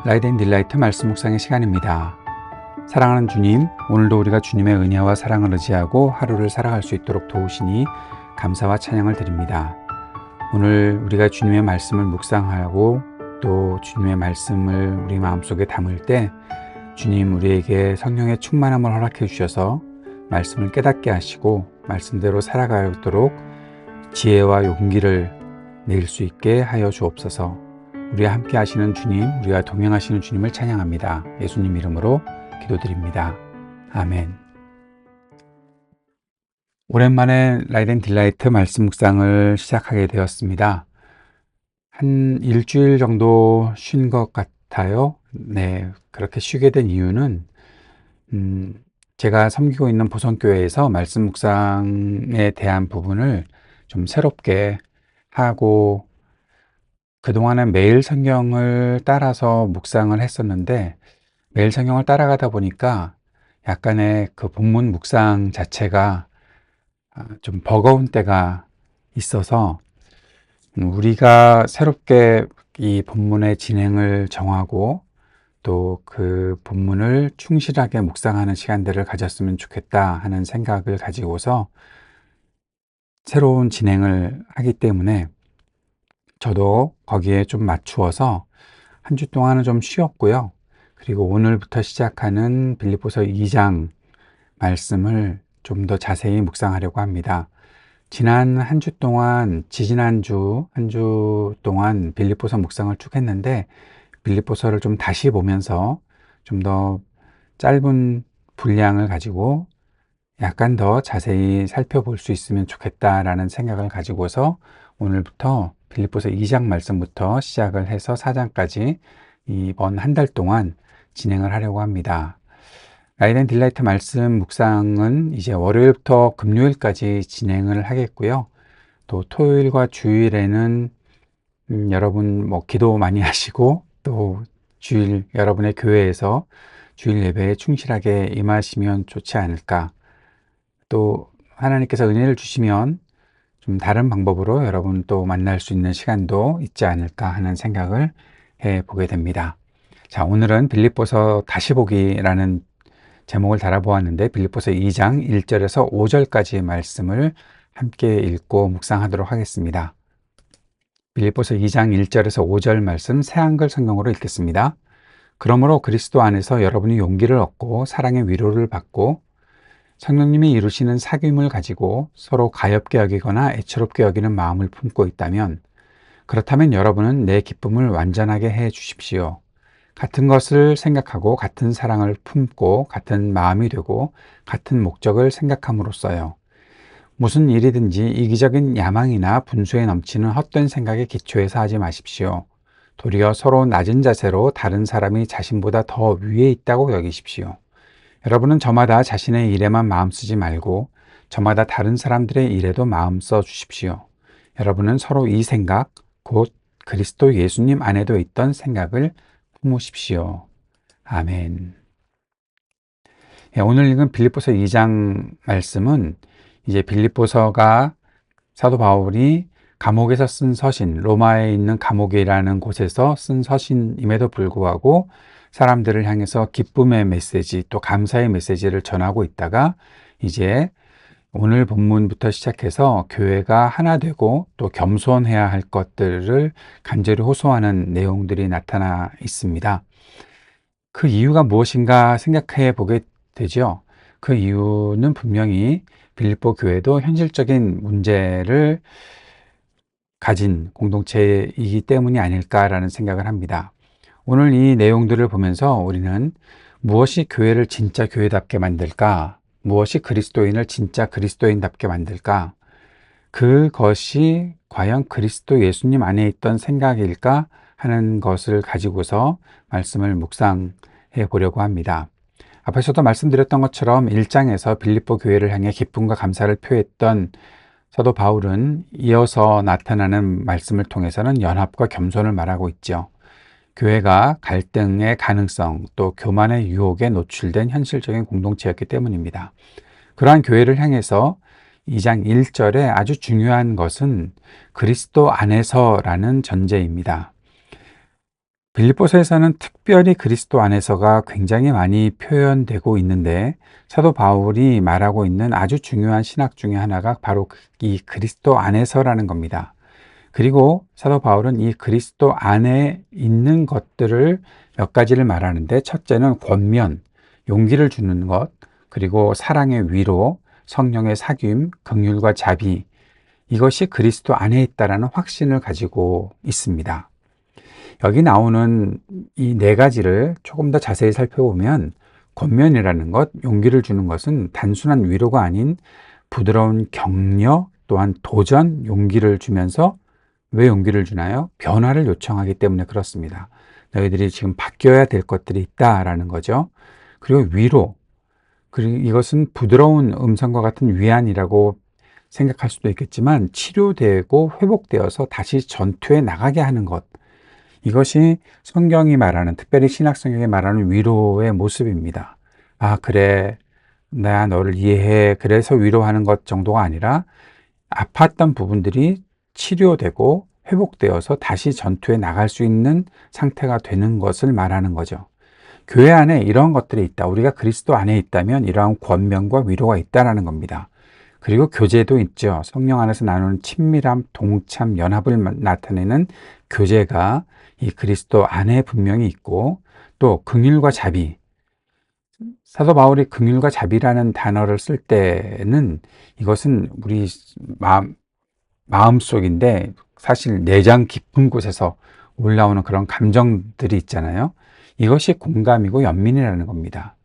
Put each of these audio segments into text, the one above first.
라이트 앤 딜라이트 말씀 묵상의 시간입니다. 사랑하는 주님, 오늘도 우리가 주님의 은혜와 사랑을 의지하고 하루를 살아갈 수 있도록 도우시니 감사와 찬양을 드립니다. 오늘 우리가 주님의 말씀을 묵상하고 또 주님의 말씀을 우리 마음속에 담을 때 주님 우리에게 성령의 충만함을 허락해 주셔서 말씀을 깨닫게 하시고 말씀대로 살아가도록 지혜와 용기를 낼 수 있게 하여 주옵소서. 우리와 함께 하시는 주님, 우리와 동행하시는 주님을 찬양합니다. 예수님 이름으로 기도드립니다. 아멘. 오랜만에 라이트 앤 딜라이트 말씀 묵상을 시작하게 되었습니다. 한 일주일 정도 쉰 것 같아요. 네, 그렇게 쉬게 된 이유는 제가 섬기고 있는 보성교회에서 말씀 묵상에 대한 부분을 좀 새롭게 하고 그동안은 매일 성경을 따라서 묵상을 했었는데 매일 성경을 따라가다 보니까 약간의 그 본문 묵상 자체가 좀 버거운 때가 있어서 우리가 새롭게 이 본문의 진행을 정하고 또 그 본문을 충실하게 묵상하는 시간들을 가졌으면 좋겠다 하는 생각을 가지고서 새로운 진행을 하기 때문에 저도 거기에 좀 맞추어서 한 주 동안은 좀 쉬었고요. 그리고 오늘부터 시작하는 빌립보서 2장 말씀을 좀 더 자세히 묵상하려고 합니다. 지난 한 주 동안, 지지난주 한 주 동안 빌립보서 묵상을 쭉 했는데 빌립보서를 좀 다시 보면서 좀 더 짧은 분량을 가지고 약간 더 자세히 살펴볼 수 있으면 좋겠다라는 생각을 가지고서 오늘부터 빌립보서 2장 말씀부터 시작을 해서 4장까지 이번 한 달 동안 진행을 하려고 합니다. 라이트 앤 딜라이트 말씀 묵상은 이제 월요일부터 금요일까지 진행을 하겠고요. 또 토요일과 주일에는 여러분 뭐 기도 많이 하시고 또 주일 여러분의 교회에서 주일 예배에 충실하게 임하시면 좋지 않을까. 또 하나님께서 은혜를 주시면 좀 다른 방법으로 여러분 또 만날 수 있는 시간도 있지 않을까 하는 생각을 해 보게 됩니다. 자, 오늘은 빌립보서 다시 보기라는 제목을 달아보았는데 빌립보서 2장 1절에서 5절까지의 말씀을 함께 읽고 묵상하도록 하겠습니다. 빌립보서 2장 1절에서 5절 말씀 새한글 성경으로 읽겠습니다. 그러므로 그리스도 안에서 여러분이 용기를 얻고 사랑의 위로를 받고 성령님이 이루시는 사귐을 가지고 서로 가엾게 여기거나 애처롭게 여기는 마음을 품고 있다면 그렇다면 여러분은 내 기쁨을 완전하게 해 주십시오. 같은 것을 생각하고 같은 사랑을 품고 같은 마음이 되고 같은 목적을 생각함으로써요. 무슨 일이든지 이기적인 야망이나 분수에 넘치는 헛된 생각에 기초해서 하지 마십시오. 도리어 서로 낮은 자세로 다른 사람이 자신보다 더 위에 있다고 여기십시오. 여러분은 저마다 자신의 일에만 마음 쓰지 말고 저마다 다른 사람들의 일에도 마음 써 주십시오. 여러분은 서로 이 생각, 곧 그리스도 예수님 안에도 있던 생각을 품으십시오. 아멘. 오늘 읽은 빌립보서 2장 말씀은 이제 빌립보서가 사도 바울이 감옥에서 쓴 서신, 로마에 있는 감옥이라는 곳에서 쓴 서신임에도 불구하고 사람들을 향해서 기쁨의 메시지, 또 감사의 메시지를 전하고 있다가 이제 오늘 본문부터 시작해서 교회가 하나 되고 또 겸손해야 할 것들을 간절히 호소하는 내용들이 나타나 있습니다. 그 이유가 무엇인가 생각해 보게 되죠. 그 이유는 분명히 빌립보 교회도 현실적인 문제를 가진 공동체이기 때문이 아닐까라는 생각을 합니다. 오늘 이 내용들을 보면서 우리는 무엇이 교회를 진짜 교회답게 만들까? 무엇이 그리스도인을 진짜 그리스도인답게 만들까? 그것이 과연 그리스도 예수님 안에 있던 생각일까 하는 것을 가지고서 말씀을 묵상해 보려고 합니다. 앞에서도 말씀드렸던 것처럼 1장에서 빌립보 교회를 향해 기쁨과 감사를 표했던 사도 바울은 이어서 나타나는 말씀을 통해서는 연합과 겸손을 말하고 있죠. 교회가 갈등의 가능성 또 교만의 유혹에 노출된 현실적인 공동체였기 때문입니다. 그러한 교회를 향해서 2장 1절에 아주 중요한 것은 그리스도 안에서라는 전제입니다. 빌립보서에서는 특별히 그리스도 안에서가 굉장히 많이 표현되고 있는데 사도 바울이 말하고 있는 아주 중요한 신학 중에 하나가 바로 이 그리스도 안에서라는 겁니다. 그리고 사도 바울은 이 그리스도 안에 있는 것들을 몇 가지를 말하는데, 첫째는 권면, 용기를 주는 것, 그리고 사랑의 위로, 성령의 사귐, 긍휼과 자비, 이것이 그리스도 안에 있다라는 확신을 가지고 있습니다. 여기 나오는 이 네 가지를 조금 더 자세히 살펴보면, 권면이라는 것, 용기를 주는 것은 단순한 위로가 아닌 부드러운 격려, 또한 도전, 용기를 주면서, 왜 용기를 주나요? 변화를 요청하기 때문에 그렇습니다. 너희들이 지금 바뀌어야 될 것들이 있다라는 거죠. 그리고 위로, 그리고 이것은 부드러운 음성과 같은 위안이라고 생각할 수도 있겠지만, 치료되고 회복되어서 다시 전투에 나가게 하는 것, 이것이 성경이 말하는, 특별히 신약 성경이 말하는 위로의 모습입니다. 아, 그래, 나 너를 이해해, 그래서 위로하는 것 정도가 아니라 아팠던 부분들이 치료되고 회복되어서 다시 전투에 나갈 수 있는 상태가 되는 것을 말하는 거죠. 교회 안에 이런 것들이 있다. 우리가 그리스도 안에 있다면 이러한 권면과 위로가 있다라는 겁니다. 그리고 교제도 있죠. 성령 안에서 나누는 친밀함, 동참, 연합을 나타내는 교제가 이 그리스도 안에 분명히 있고, 또 긍휼과 자비, 사도 바울이 긍휼과 자비라는 단어를 쓸 때는 이것은 우리 마음속인데 사실 내장 깊은 곳에서 올라오는 그런 감정들이 있잖아요. 이것이 공감이고 연민이라는 겁니다.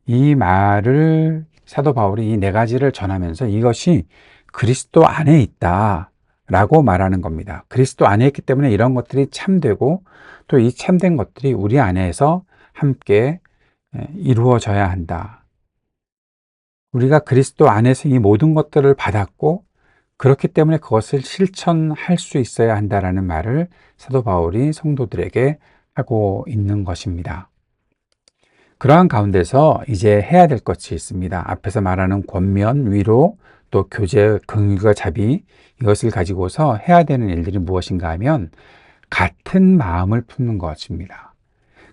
이 말을 사도 바울이 이 네 가지를 전하면서 이것이 그리스도 안에 있다 라고 말하는 겁니다. 그리스도 안에 있기 때문에 이런 것들이 참되고, 또 이 참된 것들이 우리 안에서 함께 이루어져야 한다. 우리가 그리스도 안에서 이 모든 것들을 받았고, 그렇기 때문에 그것을 실천할 수 있어야 한다라는 말을 사도 바울이 성도들에게 하고 있는 것입니다. 그러한 가운데서 이제 해야 될 것이 있습니다. 앞에서 말하는 권면, 위로, 또 교제, 긍휼과 자비, 이것을 가지고서 해야 되는 일들이 무엇인가 하면 같은 마음을 품는 것입니다.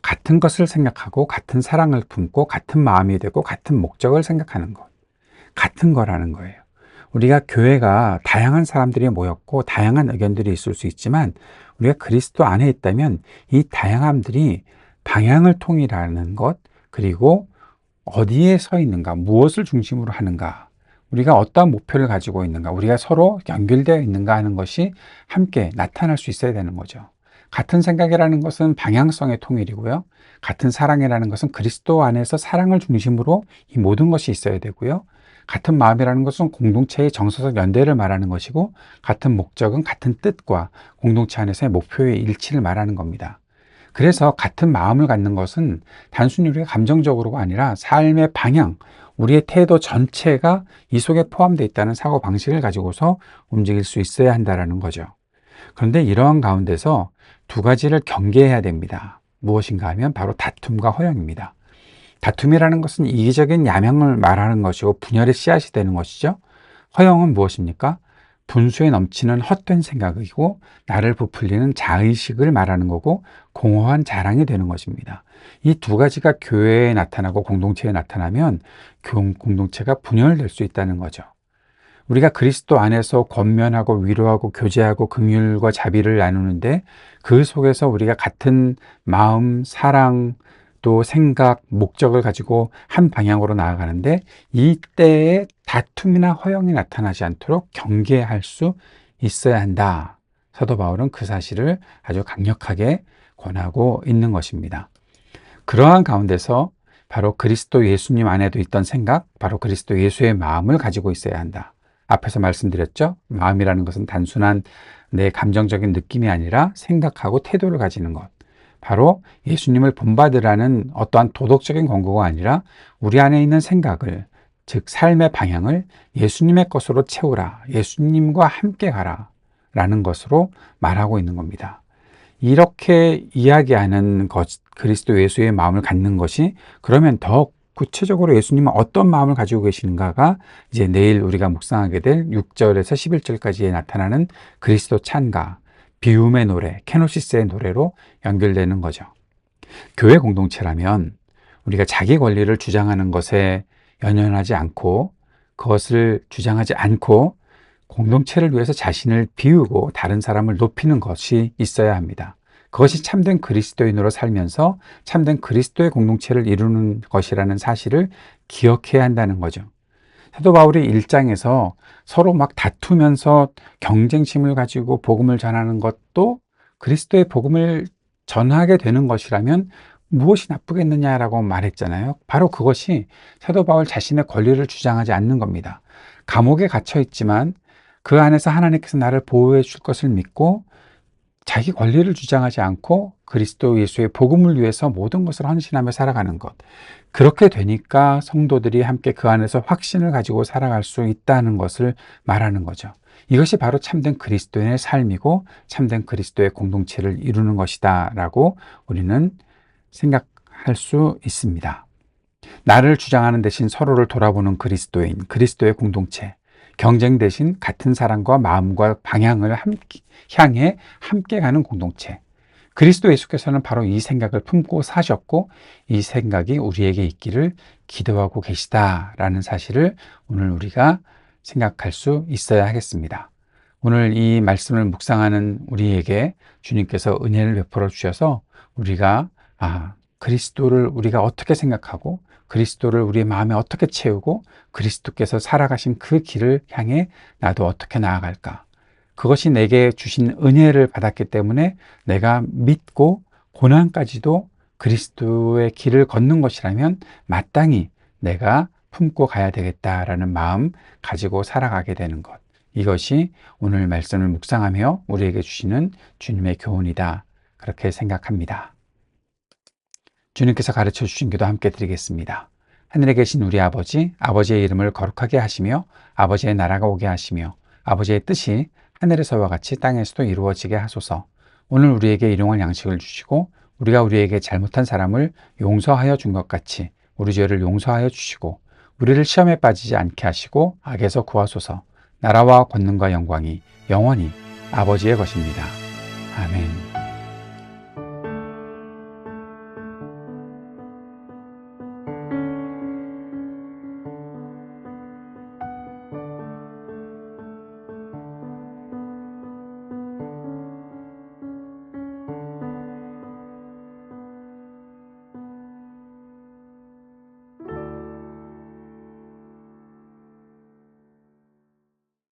같은 것을 생각하고 같은 사랑을 품고 같은 마음이 되고 같은 목적을 생각하는 것, 같은 거라는 거예요. 우리가 교회가 다양한 사람들이 모였고 다양한 의견들이 있을 수 있지만, 우리가 그리스도 안에 있다면 이 다양함들이 방향을 통일하는 것, 그리고 어디에 서 있는가, 무엇을 중심으로 하는가, 우리가 어떠한 목표를 가지고 있는가, 우리가 서로 연결되어 있는가 하는 것이 함께 나타날 수 있어야 되는 거죠. 같은 생각이라는 것은 방향성의 통일이고요. 같은 사랑이라는 것은 그리스도 안에서 사랑을 중심으로 이 모든 것이 있어야 되고요. 같은 마음이라는 것은 공동체의 정서적 연대를 말하는 것이고, 같은 목적은 같은 뜻과 공동체 안에서의 목표의 일치를 말하는 겁니다. 그래서 같은 마음을 갖는 것은 단순히 우리가 감정적으로가 아니라 삶의 방향, 우리의 태도 전체가 이 속에 포함되어 있다는 사고방식을 가지고서 움직일 수 있어야 한다는 거죠. 그런데 이러한 가운데서 두 가지를 경계해야 됩니다. 무엇인가 하면 바로 다툼과 허영입니다. 다툼이라는 것은 이기적인 야망을 말하는 것이고 분열의 씨앗이 되는 것이죠. 허영은 무엇입니까? 분수에 넘치는 헛된 생각이고 나를 부풀리는 자의식을 말하는 거고 공허한 자랑이 되는 것입니다. 이 두 가지가 교회에 나타나고 공동체에 나타나면 공동체가 분열될 수 있다는 거죠. 우리가 그리스도 안에서 권면하고 위로하고 교제하고 긍휼과 자비를 나누는데, 그 속에서 우리가 같은 마음, 사랑, 또 생각, 목적을 가지고 한 방향으로 나아가는데, 이때에 다툼이나 허영이 나타나지 않도록 경계할 수 있어야 한다. 사도 바울은 그 사실을 아주 강력하게 권하고 있는 것입니다. 그러한 가운데서 바로 그리스도 예수님 안에도 있던 생각, 바로 그리스도 예수의 마음을 가지고 있어야 한다. 앞에서 말씀드렸죠? 마음이라는 것은 단순한 내 감정적인 느낌이 아니라 생각하고 태도를 가지는 것. 바로 예수님을 본받으라는 어떠한 도덕적인 권고가 아니라 우리 안에 있는 생각을, 즉 삶의 방향을 예수님의 것으로 채우라, 예수님과 함께 가라 라는 것으로 말하고 있는 겁니다. 이렇게 이야기하는 것, 그리스도 예수의 마음을 갖는 것이, 그러면 더 구체적으로 예수님은 어떤 마음을 가지고 계시는가가 이제 내일 우리가 묵상하게 될 6절에서 11절까지에 나타나는 그리스도 찬가, 비움의 노래, 케노시스의 노래로 연결되는 거죠. 교회 공동체라면 우리가 자기 권리를 주장하는 것에 연연하지 않고, 그것을 주장하지 않고 공동체를 위해서 자신을 비우고 다른 사람을 높이는 것이 있어야 합니다. 그것이 참된 그리스도인으로 살면서 참된 그리스도의 공동체를 이루는 것이라는 사실을 기억해야 한다는 거죠. 사도 바울이 1장에서 서로 막 다투면서 경쟁심을 가지고 복음을 전하는 것도 그리스도의 복음을 전하게 되는 것이라면 무엇이 나쁘겠느냐라고 말했잖아요. 바로 그것이 사도 바울 자신의 권리를 주장하지 않는 겁니다. 감옥에 갇혀 있지만 그 안에서 하나님께서 나를 보호해 줄 것을 믿고 자기 권리를 주장하지 않고 그리스도 예수의 복음을 위해서 모든 것을 헌신하며 살아가는 것. 그렇게 되니까 성도들이 함께 그 안에서 확신을 가지고 살아갈 수 있다는 것을 말하는 거죠. 이것이 바로 참된 그리스도인의 삶이고 참된 그리스도의 공동체를 이루는 것이다 라고 우리는 생각할 수 있습니다. 나를 주장하는 대신 서로를 돌아보는 그리스도인, 그리스도의 공동체, 경쟁 대신 같은 사랑과 마음과 방향을 향해 함께 가는 공동체. 그리스도 예수께서는 바로 이 생각을 품고 사셨고 이 생각이 우리에게 있기를 기도하고 계시다라는 사실을 오늘 우리가 생각할 수 있어야 하겠습니다. 오늘 이 말씀을 묵상하는 우리에게 주님께서 은혜를 베풀어 주셔서 우리가 그리스도를 우리가 어떻게 생각하고 그리스도를 우리의 마음에 어떻게 채우고 그리스도께서 살아가신 그 길을 향해 나도 어떻게 나아갈까? 그것이 내게 주신 은혜를 받았기 때문에 내가 믿고 고난까지도 그리스도의 길을 걷는 것이라면 마땅히 내가 품고 가야 되겠다라는 마음 가지고 살아가게 되는 것. 이것이 오늘 말씀을 묵상하며 우리에게 주시는 주님의 교훈이다. 그렇게 생각합니다. 주님께서 가르쳐 주신 기도 함께 드리겠습니다. 하늘에 계신 우리 아버지, 아버지의 이름을 거룩하게 하시며 아버지의 나라가 오게 하시며 아버지의 뜻이 하늘에서와 같이 땅에서도 이루어지게 하소서. 오늘 우리에게 일용할 양식을 주시고 우리가 우리에게 잘못한 사람을 용서하여 준 것 같이 우리 죄를 용서하여 주시고 우리를 시험에 빠지지 않게 하시고 악에서 구하소서. 나라와 권능과 영광이 영원히 아버지의 것입니다. 아멘.